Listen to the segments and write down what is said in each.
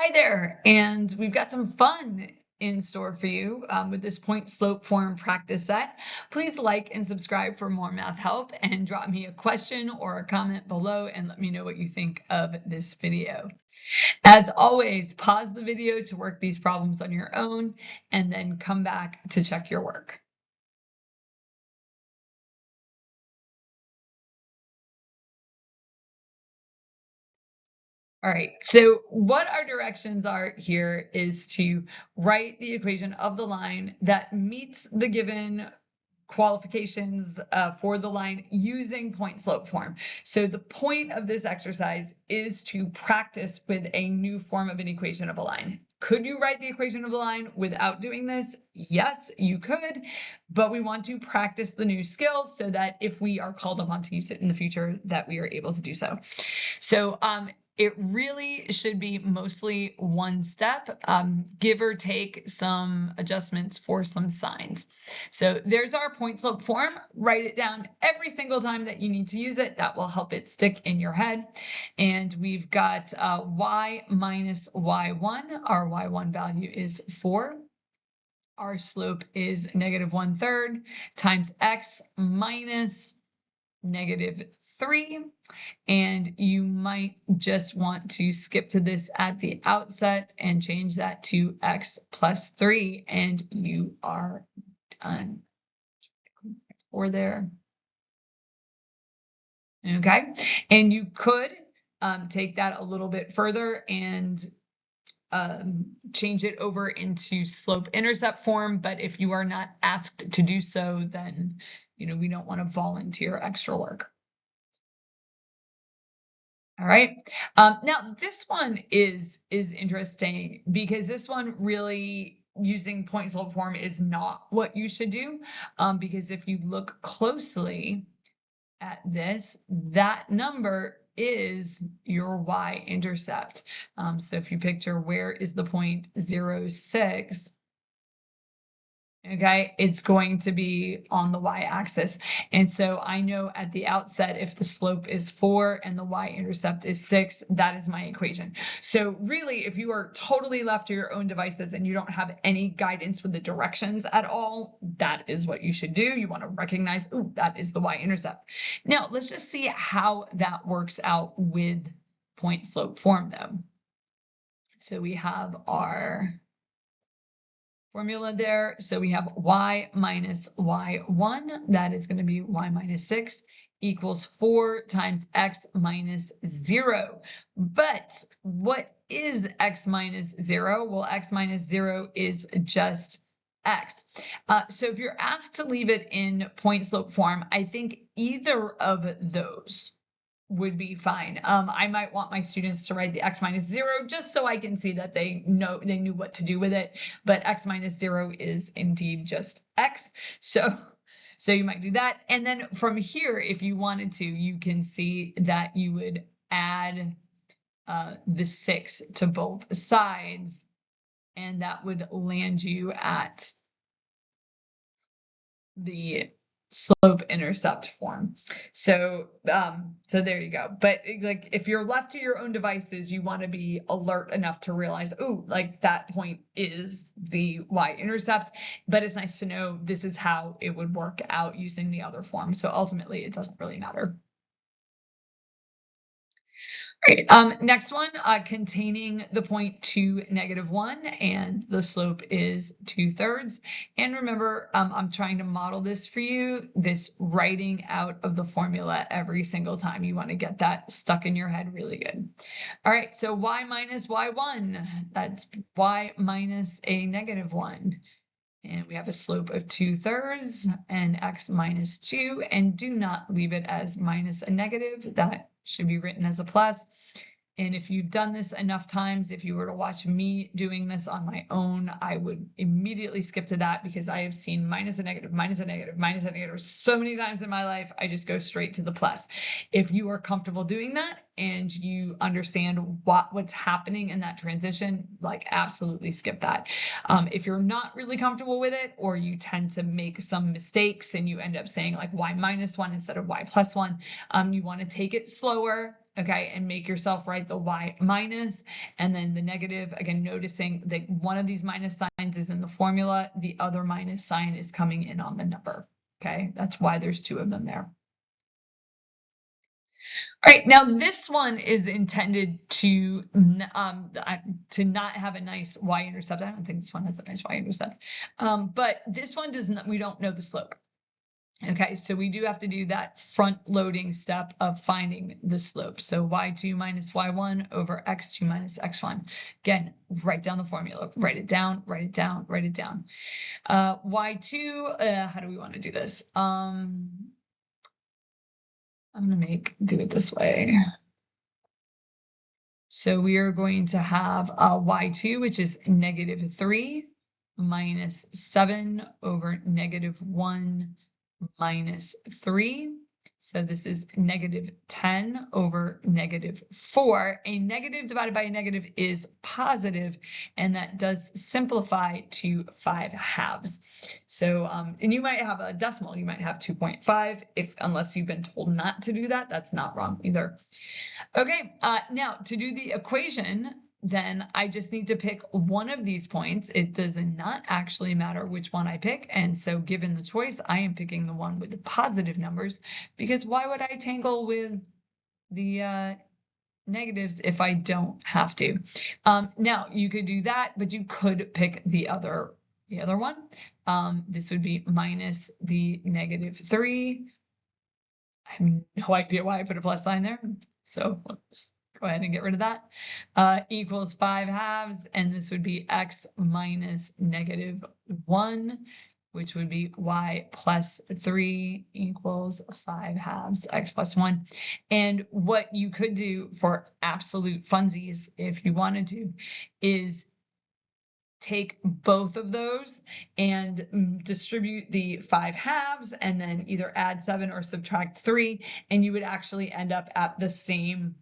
Hi there, and we've got some fun in store for you with this point slope form practice set. Please like and subscribe for more math help and drop me a question or a comment below and let me know what you think of this video. As always, pause the video to work these problems on your own and then come back to check your work. All right, so what our directions are here is to write the equation of the line that meets the given qualifications for the line using point slope form. So the point of this exercise is to practice with a new form of an equation of a line. Could you write the equation of the line without doing this? Yes, you could, but we want to practice the new skills so that if we are called upon to use it in the future, that we are able to do so. So it really should be mostly one step, give or take some adjustments for some signs. So there's our point slope form. Write it down every single time that you need to use it. That will help it stick in your head. And we've got y minus y1. Our y1 value is 4. Our slope is -1/3 times x minus -3. And you might just want to skip to this at the outset and change that to x plus 3, and you are done. Or there. Okay, and you could take that a little bit further and change it over into slope intercept form, but if you are not asked to do so, then we don't want to volunteer extra work. All right. Now this one is interesting because this one really using point slope form is not what you should do. Because if you look closely at this, that number is your y-intercept. So if you picture where is the point 0, 6, okay, it's going to be on the y-axis. And so I know at the outset, if the slope is 4 and the y-intercept is 6, that is my equation. So really, if you are totally left to your own devices and you don't have any guidance with the directions at all, that is what you should do. You want to recognize, oh, that is the y-intercept. Now, let's just see how that works out with point slope form, though. So we have our formula there. So we have y minus y1, that is going to be y minus 6, equals 4 times x minus 0. But what is x minus 0? Well, x minus 0 is just x. So if you're asked to leave it in point slope form, I think either of those would be fine. I might want my students to write the x minus 0 just so I can see that they knew what to do with it. But x minus 0 is indeed just x. So you might do that. And then from here, if you wanted to, you can see that you would add the 6 to both sides, and that would land you at the slope intercept form. So there you go. But like if you're left to your own devices, you want to be alert enough to realize, oh, like that point is the y-intercept. But it's nice to know this is how it would work out using the other form. So ultimately, it doesn't really matter. Right. Next one, containing the point 2, -1, and the slope is 2/3. And remember, I'm trying to model this for you, this writing out of the formula every single time. You want to get that stuck in your head really good. All right, so y minus y1, that's y minus a -1. And we have a slope of 2/3 and x minus 2, and do not leave it as minus a negative. That should be written as a plus. And if you've done this enough times, if you were to watch me doing this on my own, I would immediately skip to that because I have seen minus a negative, minus a negative, minus a negative so many times in my life. I just go straight to the plus. If you are comfortable doing that and you understand what's happening in that transition, like absolutely skip that. If you're not really comfortable with it, or you tend to make some mistakes and you end up saying like y minus 1 instead of y plus 1, you want to take it slower. okay, and make yourself write the y minus, and then the negative, again, noticing that one of these minus signs is in the formula, the other minus sign is coming in on the number, okay? That's why there's two of them there. All right, now this one is intended to not have a nice y-intercept. I don't think this one has a nice y-intercept, but this one does not. We don't know the slope. Okay, so we do have to do that front-loading step of finding the slope. So y2 minus y1 over x2 minus x1. Again, write down the formula. Write it down. Write it down. Write it down. Y2. How do we want to do this? I'm going to do it this way. So we are going to have y2, which is negative 3 minus 7 over negative 1 minus 3. So this is negative 10 over negative 4. A negative divided by a negative is positive, and that does simplify to 5 halves. So, and you might have a decimal, you might have 2.5, unless you've been told not to do that, that's not wrong either. Okay, now to do the equation, then I just need to pick one of these points. It does not actually matter which one I pick. And so given the choice, I am picking the one with the positive numbers, because why would I tangle with the negatives if I don't have to? Now you could do that, but you could pick the other one. This would be minus the negative 3. I have no idea why I put a plus sign there. So let's go ahead and get rid of that. Equals 5 halves, and this would be x minus negative 1, which would be y plus 3 equals 5 halves, x plus 1. And what you could do for absolute funsies, if you wanted to, is take both of those and distribute the 5 halves, and then either add 7 or subtract 3, and you would actually end up at the same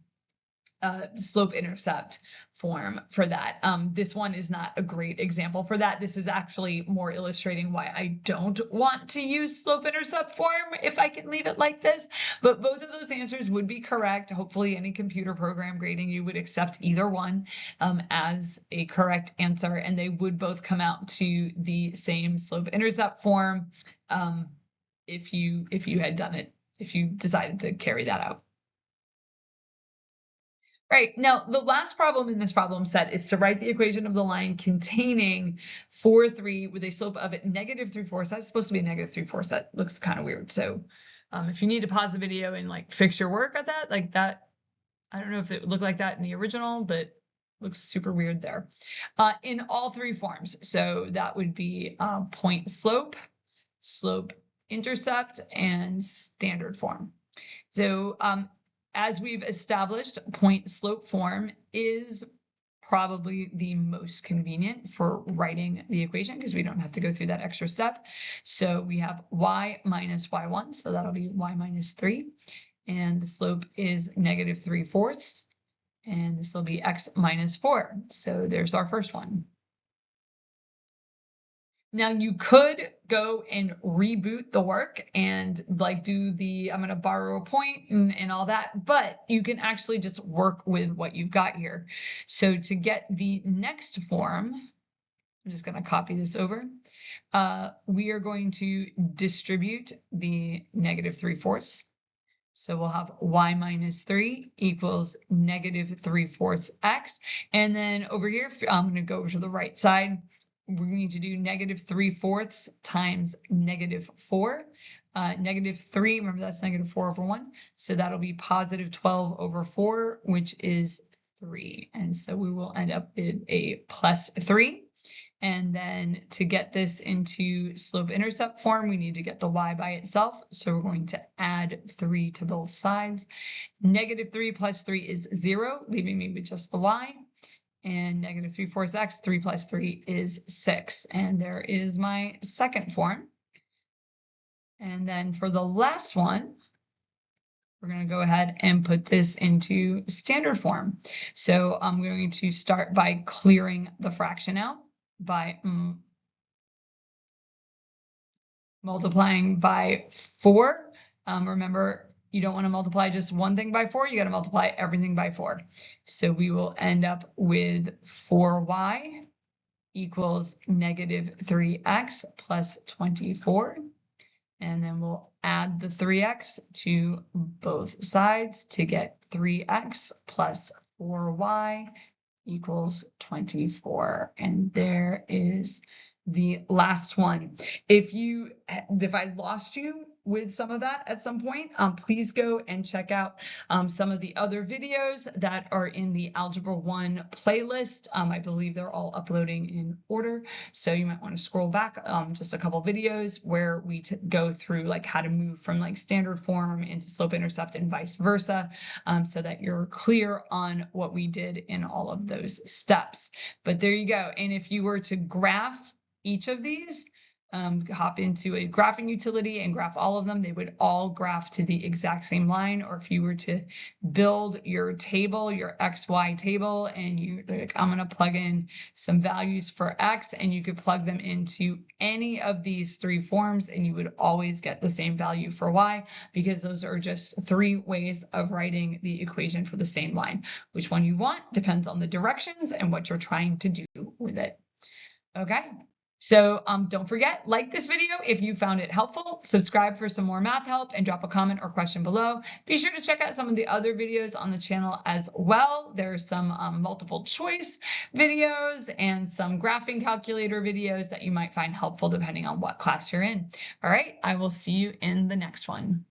slope intercept form for that. This one is not a great example for that. This is actually more illustrating why I don't want to use slope intercept form if I can leave it like this. But both of those answers would be correct. Hopefully any computer program grading you would accept either one as a correct answer, and they would both come out to the same slope intercept form if you had done it, if you decided to carry that out. Right, now the last problem in this problem set is to write the equation of the line containing 4, 3 with a slope of negative 3/4. That's supposed to be a negative 3/4. That looks kind of weird. So if you need to pause the video and like fix your work at that, like that, I don't know if it looked like that in the original, but looks super weird there. In all three forms. So that would be point slope, slope intercept, and standard form. So as we've established, point slope form is probably the most convenient for writing the equation because we don't have to go through that extra step. So we have y minus y1, so that'll be y minus 3. And the slope is negative 3/4. And this will be x minus 4. So there's our first one. Now you could go and reboot the work and like do the, I'm going to borrow a point and all that, but you can actually just work with what you've got here. So to get the next form, I'm just going to copy this over. We are going to distribute the negative 3/4. So we'll have y minus 3 equals negative 3/4 x. And then over here, I'm going to go over to the right side. We need to do negative 3/4 times negative 4. Negative 3, remember that's negative 4 over 1. So that'll be positive 12 over 4, which is 3. And so we will end up with a plus 3. And then to get this into slope intercept form, we need to get the y by itself. So we're going to add 3 to both sides. Negative 3 plus 3 is 0, leaving me with just the y. And negative 3/4 x, 3 plus 3 is 6. And there is my second form. And then for the last one, we're going to go ahead and put this into standard form. So I'm going to start by clearing the fraction out by multiplying by 4. Remember, you don't want to multiply just one thing by 4. You got to multiply everything by 4. So we will end up with 4y equals negative 3x plus 24. And then we'll add the 3x to both sides to get 3x plus 4y equals 24. And there is the last one. If I lost you with some of that at some point, please go and check out some of the other videos that are in the Algebra 1 playlist. I believe they're all uploading in order. So you might want to scroll back just a couple videos where we go through like how to move from like standard form into slope intercept and vice versa, so that you're clear on what we did in all of those steps. But there you go. And if you were to graph each of these, hop into a graphing utility and graph all of them, they would all graph to the exact same line. Or if you were to build your table, your XY table, and you're like, I'm going to plug in some values for X, and you could plug them into any of these 3 forms, and you would always get the same value for Y, because those are just 3 ways of writing the equation for the same line. Which one you want depends on the directions and what you're trying to do with it. Okay. So don't forget, like this video if you found it helpful, subscribe for some more math help, and drop a comment or question below. Be sure to check out some of the other videos on the channel as well. There's some multiple choice videos and some graphing calculator videos that you might find helpful depending on what class you're in. All right, I will see you in the next one.